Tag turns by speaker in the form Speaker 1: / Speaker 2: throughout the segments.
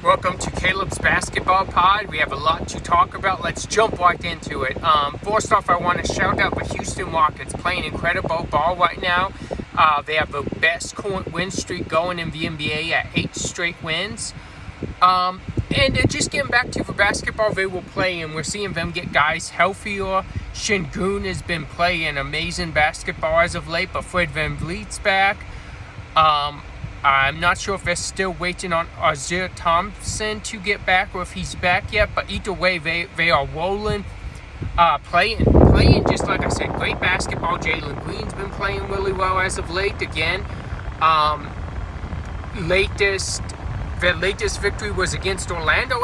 Speaker 1: Welcome to Caleb's Basketball Pod. We have a lot to talk about. Let's jump right into it. First off, I want to shout out the Houston Rockets playing incredible ball right now. They have the best current win streak going in the NBA at 8 straight wins. And just getting back to the basketball they will play, and we're seeing them get guys healthier. Sengun has been playing amazing basketball as of late, but Fred VanVleet's back. I'm not sure if they're still waiting on Ausar Thompson to get back or if he's back yet, but either way, they are rolling, playing just like I said, great basketball. Jalen Green's been playing really well as of late again. Their latest victory was against Orlando,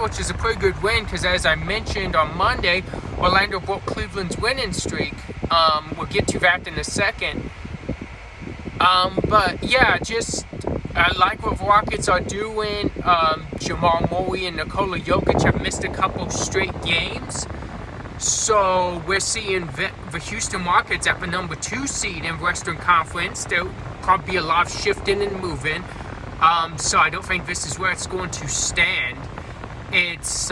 Speaker 1: which is a pretty good win because, as I mentioned on Monday, Orlando broke Cleveland's winning streak. We'll get to that in a second. But yeah, I like what the Rockets are doing. Jamal Murray and Nikola Jokic have missed a couple straight games. So we're seeing the Houston Rockets at the number 2 seed in Western Conference. There'll probably be a lot of shifting and moving. So I don't think this is where it's going to stand. It's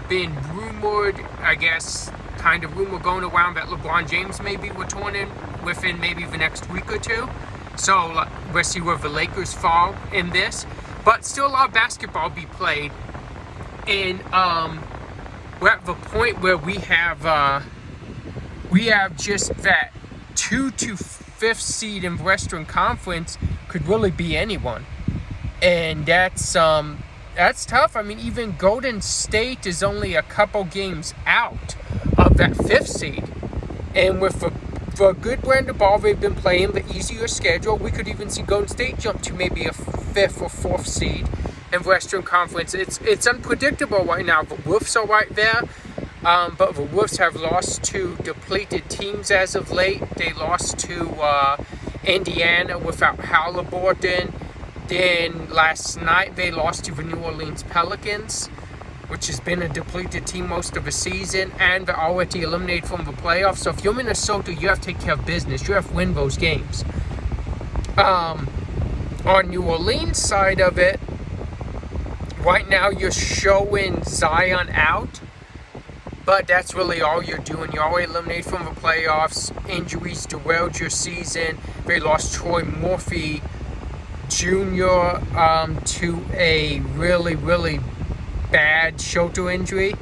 Speaker 1: been rumored, I guess, kind of rumor going around that LeBron James may be returning within maybe the next week or two. So we'll see where the Lakers fall in this. But still a lot of basketball be played. And we're at the point where we have just that 2 to 5th seed in Western Conference could really be anyone. And that's tough. I mean, even Golden State is only a couple games out of that 5th seed. And with for a good brand of ball they've been playing, the easier schedule, we could even see Golden State jump to maybe a 5th or 4th seed in Western Conference. It's unpredictable right now. The Wolves are right there, but the Wolves have lost to depleted teams as of late. They lost to Indiana without Halliburton. Then last night they lost to the New Orleans Pelicans, which has been a depleted team most of the season, and they're already eliminated from the playoffs. So if you're Minnesota, you have to take care of business. You have to win those games. On New Orleans side of it, right now you're showing Zion out, but that's really all you're doing. You're already eliminated from the playoffs. Injuries derailed your season. They lost Troy Murphy Jr. To a really, really bad shoulder injury,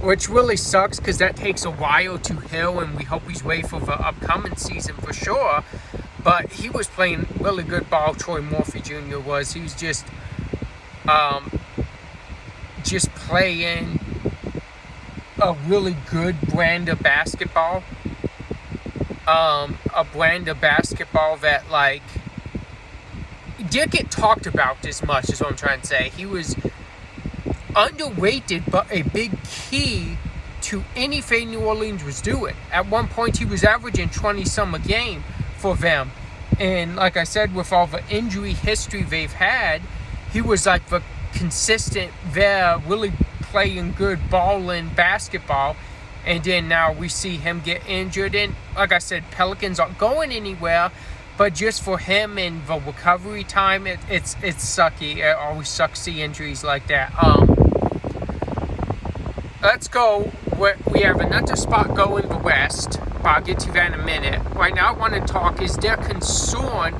Speaker 1: which really sucks because that takes a while to heal, and we hope he's ready for the upcoming season for sure. But he was playing really good ball. Troy Murphy Jr. was. He was just playing a really good brand of basketball. A brand of basketball that, like, didn't get talked about as much, is what I'm trying to say. He was underrated, but a big key to anything New Orleans was doing. At one point, he was averaging 20-some a game for them. And like I said, with all the injury history they've had, he was like the consistent there, really playing good ball in basketball. And then now we see him get injured. And like I said, Pelicans aren't going anywhere. But just for him and the recovery time, it's sucky. It always sucks to see injuries like that. Let's go. We have another spot going in the West, but I'll get to that in a minute. Right now, I want to talk, is there concern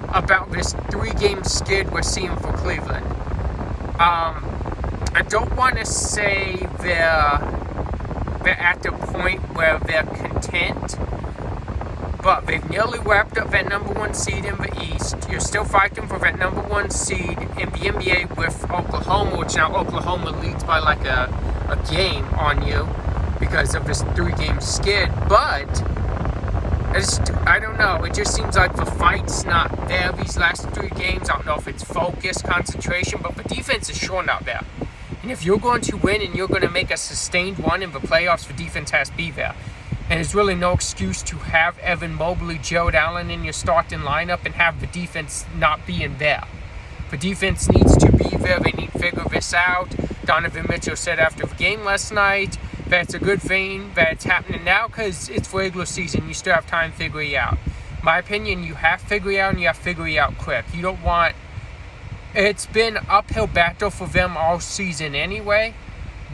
Speaker 1: about this 3-game skid we're seeing for Cleveland? I don't want to say they're at the point where they're content, but they've nearly wrapped up that number 1 seed in the East. You're still fighting for that number 1 seed in the NBA with Oklahoma, which now Oklahoma leads by like a game on you because of this 3-game skid. But I don't know. It just seems like the fight's not there these last 3 games. I don't know if it's focus, concentration, but the defense is sure not there. And if you're going to win and you're going to make a sustained run in the playoffs, the defense has to be there. And there's really no excuse to have Evan Mobley, Jared Allen in your starting lineup and have the defense not being there. The defense needs to be there. They need to figure this out. Donovan Mitchell said after the game last night that it's a good thing that it's happening now because it's regular season. You still have time to figure it out. My opinion, you have to figure it out, and you have to figure it out quick. You don't want It's been uphill battle for them all season anyway,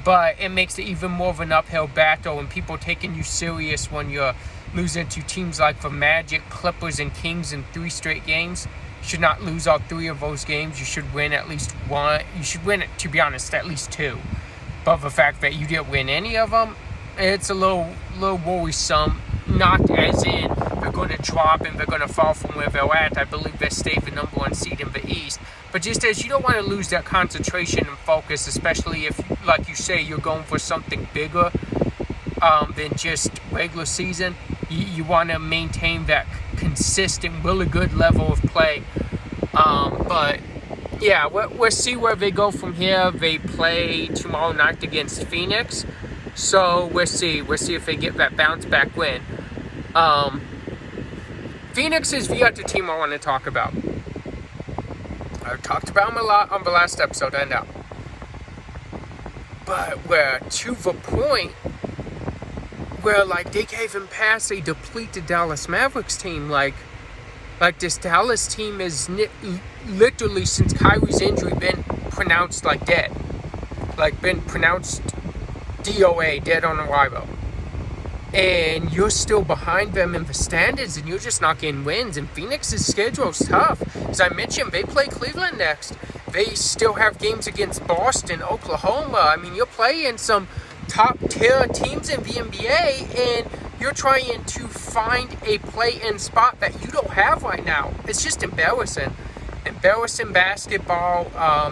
Speaker 1: but it makes it even more of an uphill battle, and people taking you serious when you're losing to teams like the Magic, Clippers, and Kings in 3 straight games. You should not lose all 3 of those games. You should win at least 1. You should win, to be honest, at least 2. But the fact that you didn't win any of them, it's a little worrisome. Not as in they're going to drop and they're going to fall from where they're at. I believe they stay the number 1 seed in the East. But just as you don't want to lose that concentration and focus, especially if, like you say, you're going for something bigger than just regular season. You want to maintain that consistent, really good level of play. But yeah, we'll see where they go from here. They play tomorrow night against Phoenix. So we'll see. We'll see if they get that bounce back win. Phoenix is the other team I want to talk about. I talked about them a lot on the last episode, I know. But we're to the point where, like, they can't even pass a depleted Dallas Mavericks team. Like this Dallas team is literally, since Kyrie's injury, been pronounced like dead. Like, been pronounced DOA, dead on arrival. And you're still behind them in the standings, and you're just not getting wins. And Phoenix's schedule is tough. As I mentioned, they play Cleveland next. They still have games against Boston, Oklahoma. I mean, you're playing some top-tier teams in the NBA, and you're trying to find a play-in spot that you don't have right now. It's just embarrassing. Embarrassing basketball,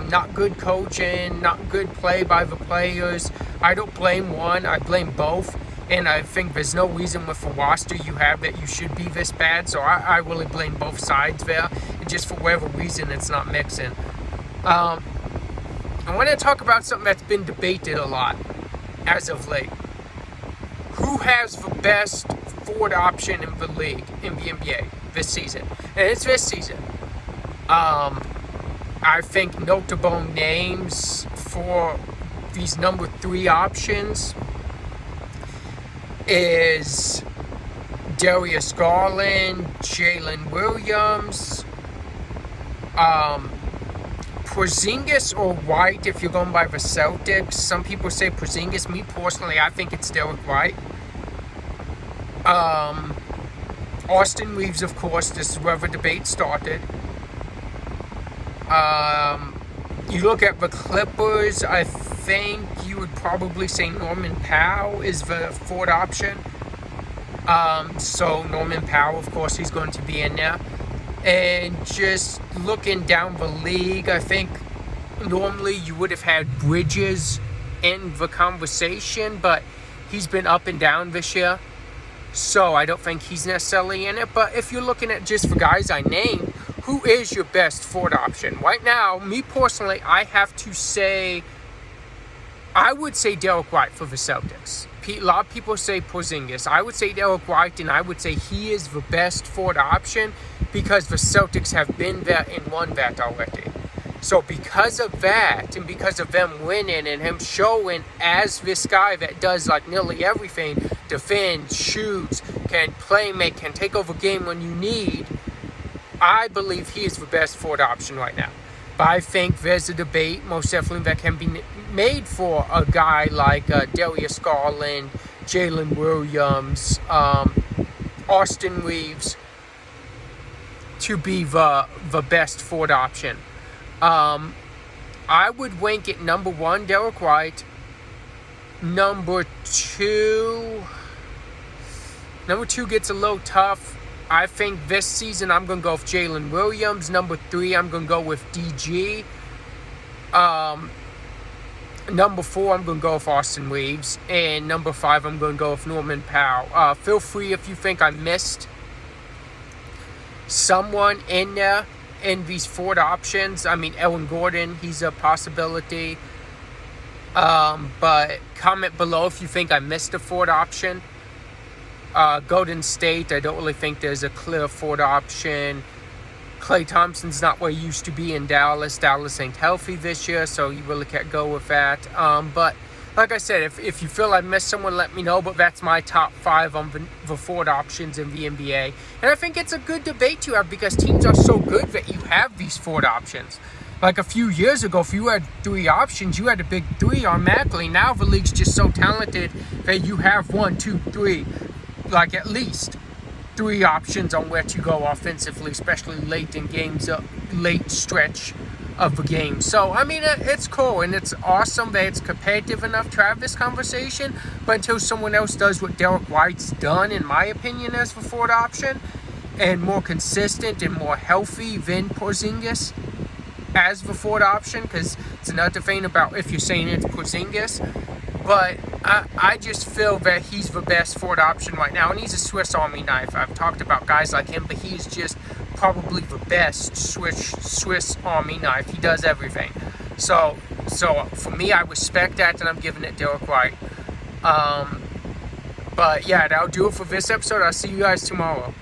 Speaker 1: not good coaching, not good play by the players. I don't blame one, I blame both. And I think there's no reason with the roster you have that you should be this bad. So I really blame both sides there. And just for whatever reason, it's not mixing. I want to talk about something that's been debated a lot as of late. Who has the best forward option in the league, in the NBA, this season? And it's this season. I think notable names for these number 3 options is Darius Garland, Jalen Williams, Porzingis or White if you're going by the Celtics. Some people say Porzingis. Me personally, I think it's Derek White. Austin Reeves, of course. This is where the debate started. You look at the Clippers, I think you would probably say Norman Powell is the forward option. So Norman Powell, of course, he's going to be in there. And just looking down the league, I think normally you would have had Bridges in the conversation, but he's been up and down this year. So I don't think he's necessarily in it. But if you're looking at just the guys I named, who is your best forward option? Right now, me personally, I have to say, I would say Derek White for the Celtics. A lot of people say Porzingis. I would say Derek White, and I would say he is the best forward option because the Celtics have been there and won that already. So because of that, and because of them winning and him showing as this guy that does like nearly everything, defends, shoots, can play, make, can take over game when you need, I believe he is the best forward option right now. But I think there's a debate, most definitely, that can be made for a guy like Darius Garland, Jalen Williams, Austin Reeves to be the best forward option. I would rank it number 1, Derek White. Number 2 gets a little tough. I think this season I'm going to go with Jalen Williams. Number 3, I'm going to go with DG. Number 4, I'm going to go with Austin Reeves. And number 5, I'm going to go with Norman Powell. Feel free if you think I missed someone in there in these forward options. I mean, Aaron Gordon, he's a possibility. But comment below if you think I missed a forward option. Golden State, I don't really think there's a clear forward option. Klay Thompson's not where he used to be in Dallas. Dallas ain't healthy this year, so you really can't go with that. But like I said, if you feel I missed someone, let me know. But that's my top 5 on the forward options in the NBA. And I think it's a good debate to have because teams are so good that you have these forward options. Like a few years ago, if you had 3 options, you had a big 3 automatically. Now the league's just so talented that you have 1, 2, 3, like at least 3 options on where to go offensively, especially late in games, late stretch of the game. So, I mean, it's cool and it's awesome that it's competitive enough to have this conversation, but until someone else does what Derek White's done, in my opinion, as the 4th option, and more consistent and more healthy than Porzingis as the 4th option, because it's another thing about if you're saying it's Porzingis, but I just feel that he's the best 4th option right now, and he's a Swiss Army knife. I've talked about guys like him, but he's just probably the best Swiss Army knife. He does everything. So for me, I respect that, and I'm giving it Derek White. But yeah, that'll do it for this episode. I'll see you guys tomorrow.